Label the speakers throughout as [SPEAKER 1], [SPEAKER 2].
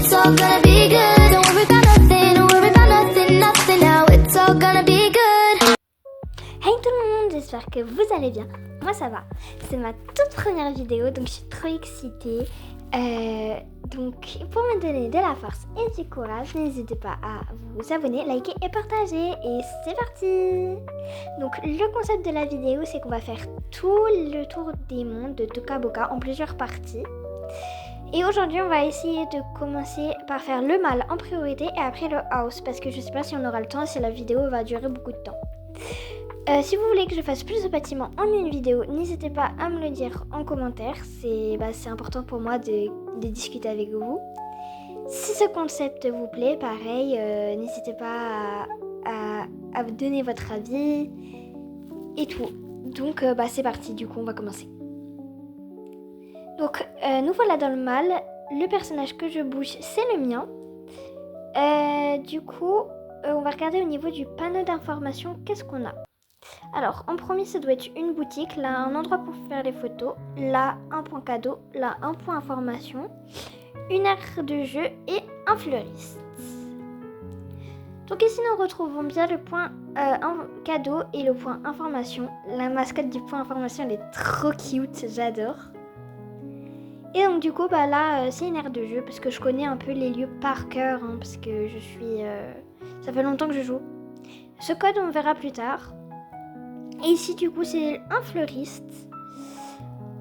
[SPEAKER 1] it's all gonna be good. Don't worry about nothing, don't worry about nothing, nothing now. It's all gonna be good.
[SPEAKER 2] Hey tout le monde, j'espère que vous allez bien. Moi ça va. C'est ma toute première vidéo, donc je suis trop excitée. Donc pour me donner de la force et du courage, n'hésitez pas à vous abonner, liker et partager. Et c'est parti. Donc le concept de la vidéo, c'est qu'on va faire tout le tour des mondes de Toca Boca en plusieurs parties. Et aujourd'hui on va essayer de commencer par faire le mâle en priorité et après le house, parce que je sais pas si on aura le temps, si la vidéo va durer beaucoup de temps. Si vous voulez que je fasse plus de bâtiments en une vidéo, n'hésitez pas à me le dire en commentaire. C'est important pour moi de discuter avec vous. Si ce concept vous plaît, pareil, n'hésitez pas à vous donner votre avis et tout. Donc c'est parti, du coup on va commencer. Donc nous voilà dans le mâle. Le personnage que je bouge, c'est le mien. Du coup, on va regarder au niveau du panneau d'information, qu'est-ce qu'on a. Alors, en premier, ça doit être une boutique. Là, un endroit pour faire les photos. Là, un point cadeau. Là, un point information. Une aire de jeu et un fleuriste. Donc ici, nous retrouvons bien le point cadeau et le point information. La mascotte du point information, elle est trop cute. J'adore. Et donc, du coup, là, c'est une aire de jeu parce que je connais un peu les lieux par cœur. Parce que je suis... ça fait longtemps que je joue. Ce code, on verra plus tard. Et ici, du coup, c'est un fleuriste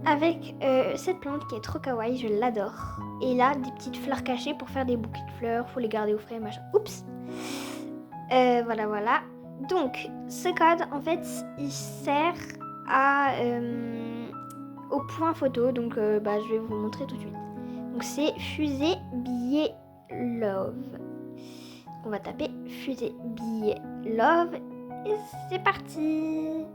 [SPEAKER 2] avec cette plante qui est trop kawaii, je l'adore. Et là, des petites fleurs cachées pour faire des bouquets de fleurs, faut les garder au frais, machin. Oups. Voilà. Donc, ce code, en fait, il sert au point photo. Donc, je vais vous montrer tout de suite. Donc, c'est fusée billet love. On va taper fusée billet love. Et c'est parti.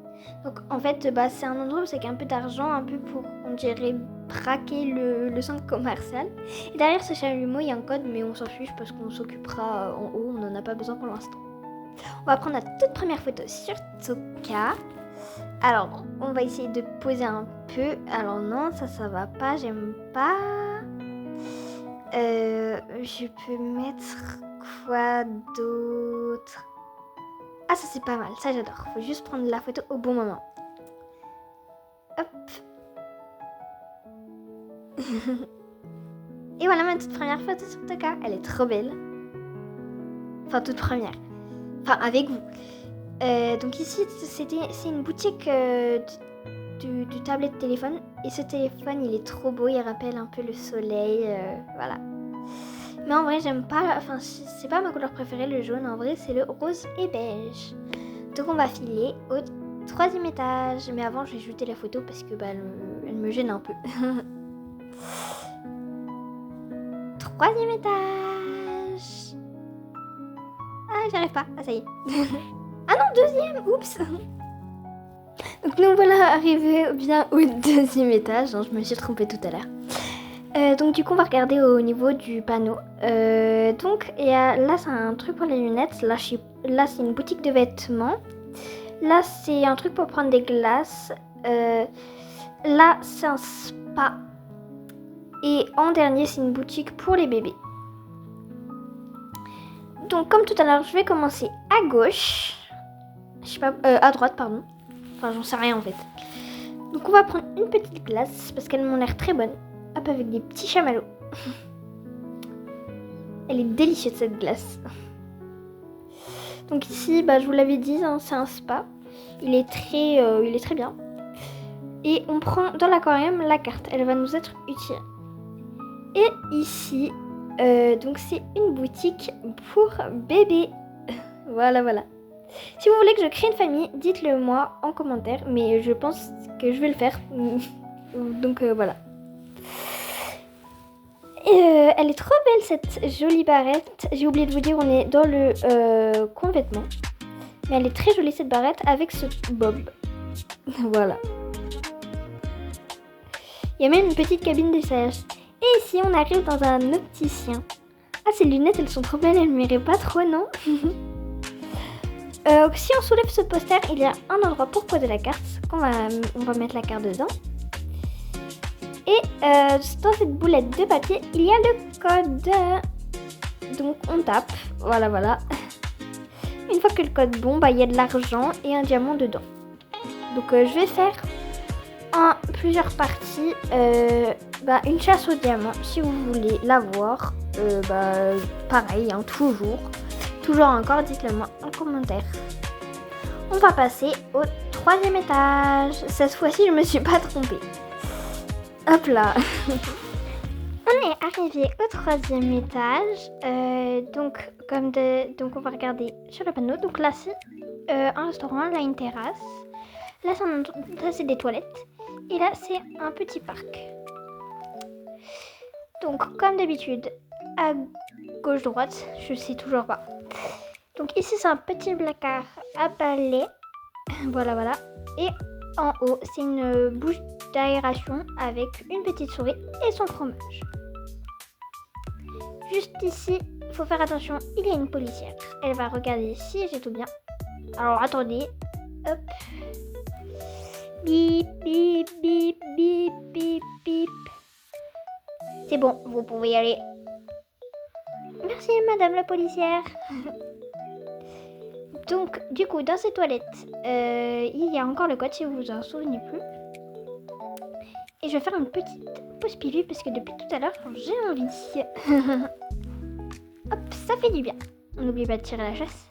[SPEAKER 2] Donc en fait c'est un endroit où c'est un peu d'argent, un peu pour, on dirait, braquer le centre commercial. Et derrière ce chalumeau il y a un code, mais on s'en fiche parce qu'on s'occupera en haut, on n'en a pas besoin pour l'instant. On va prendre la toute première photo sur Toca. Alors on va essayer de poser un peu. Alors non, ça va pas, j'aime pas. Je peux mettre quoi d'autre? Ah, ça c'est pas mal, ça j'adore. Faut juste prendre la photo au bon moment. Hop. Et voilà ma toute première photo sur Toca. Elle est trop belle. Enfin, toute première. Enfin, avec vous. Donc ici, c'est une boutique du tablette téléphone. Et ce téléphone, il est trop beau. Il rappelle un peu le soleil. Voilà. Mais en vrai, j'aime pas, c'est pas ma couleur préférée, le jaune. En vrai, c'est le rose et beige. Donc, on va filer au 3e étage. Mais avant, je vais jeter la photo parce que elle me gêne un peu. 3e étage. Ah, j'arrive pas. Ah, ça y est. Ah non, 2e. Oups. Donc, nous voilà arrivés bien au 2e étage. Je me suis trompée tout à l'heure. Donc du coup on va regarder au niveau du panneau. Donc là c'est un truc pour les lunettes. Là c'est une boutique de vêtements. Là c'est un truc pour prendre des glaces. Là c'est un spa. Et en dernier c'est une boutique pour les bébés. Donc comme tout à l'heure je vais commencer à gauche. Je sais pas, à droite pardon. Enfin j'en sais rien en fait. Donc on va prendre une petite glace parce qu'elles m'ont l'air très bonnes. Hop, avec des petits chamallows. Elle est délicieuse cette glace. Donc ici, je vous l'avais dit, c'est un spa. Il est très bien. Et on prend dans l'aquarium la carte. Elle va nous être utile. Et ici, donc c'est une boutique pour bébés. Voilà. Si vous voulez que je crée une famille, dites-le moi en commentaire. Mais je pense que je vais le faire. Donc voilà. Elle est trop belle cette jolie barrette. J'ai oublié de vous dire, on est dans le convêtement. Mais elle est très jolie cette barrette avec ce bob. Voilà. Il y a même une petite cabine d'essayage. Et ici on arrive dans un opticien. Ah, ces lunettes elles sont trop belles, elles m'iraient pas trop, non? Si on soulève ce poster, il y a un endroit pour poser la carte. On va mettre la carte dedans. Et dans cette boulette de papier, il y a le code. Donc on tape, voilà. Une fois que le code est bon, il y a de l'argent et un diamant dedans. Donc je vais faire en plusieurs parties une chasse au diamant. Si vous voulez l'avoir, pareil, toujours encore, dites-le moi en commentaire. On va passer au 3e étage. Cette fois-ci, je me suis pas trompée. Hop là. On est arrivé au 3e étage. Donc on va regarder sur le panneau. Donc là, c'est un restaurant, là, une terrasse. Là, c'est des toilettes. Et là, c'est un petit parc. Donc, comme d'habitude, à gauche-droite, je sais toujours pas. Donc ici, c'est un petit placard à balai. Voilà. Et en haut, c'est une bouche d'aération avec une petite souris et son fromage. Juste ici, il faut faire attention, il y a une policière. Elle va regarder si j'ai tout bien. Alors, attendez. Hop. Bip, bip, bip, bip, bip, bip. C'est bon, vous pouvez y aller. Merci, madame la policière. Donc, du coup, dans ces toilettes, il y a encore le code si vous vous en souvenez plus. Et je vais faire une petite pause pipi parce que depuis tout à l'heure, j'ai envie. Hop, ça fait du bien. On n'oublie pas de tirer la chasse.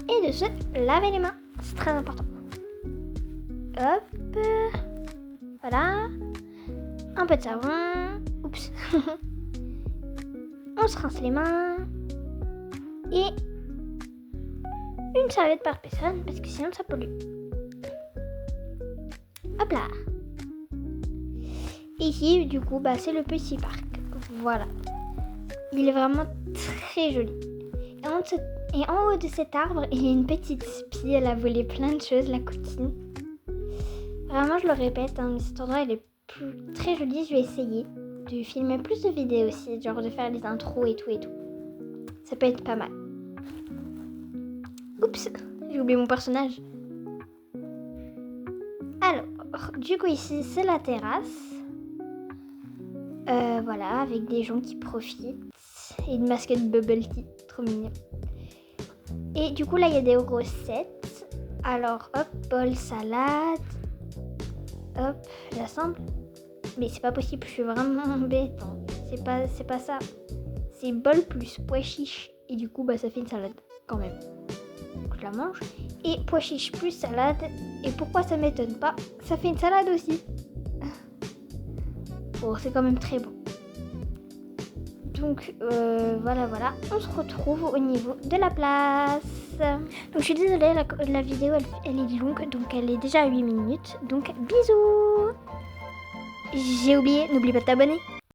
[SPEAKER 2] Et de se laver les mains. C'est très important. Hop. Voilà. Un peu de savon. Oups. On se rince les mains. Et une serviette par personne parce que sinon ça pollue. Hop là. Ici, du coup, c'est le petit parc. Voilà. Il est vraiment très joli. Et en haut de cet arbre, il y a une petite spie. Elle a volé plein de choses, la coquine. Vraiment, je le répète, mais cet endroit, il est très joli. Je vais essayer de filmer plus de vidéos aussi, genre de faire des intros et tout. Ça peut être pas mal. Oups, j'ai oublié mon personnage. Alors, du coup, ici, c'est la terrasse. Voilà, avec des gens qui profitent. Et une mascotte bubble tea, trop mignon. Et du coup, là, il y a des recettes. Alors, hop, bol, salade. Hop, j'assemble. Mais c'est pas possible, je suis vraiment bête. Hein. C'est pas ça. C'est bol plus pois chiche. Et du coup, ça fait une salade quand même. Donc, je la mange. Et pois chiche plus salade. Et pourquoi ça m'étonne pas, ça fait une salade aussi. Bon, c'est quand même très bon. Donc voilà, on se retrouve au niveau de la place. Donc je suis désolée, la vidéo elle est longue, donc elle est déjà à 8 minutes. Donc bisous. J'ai oublié, n'oublie pas de t'abonner.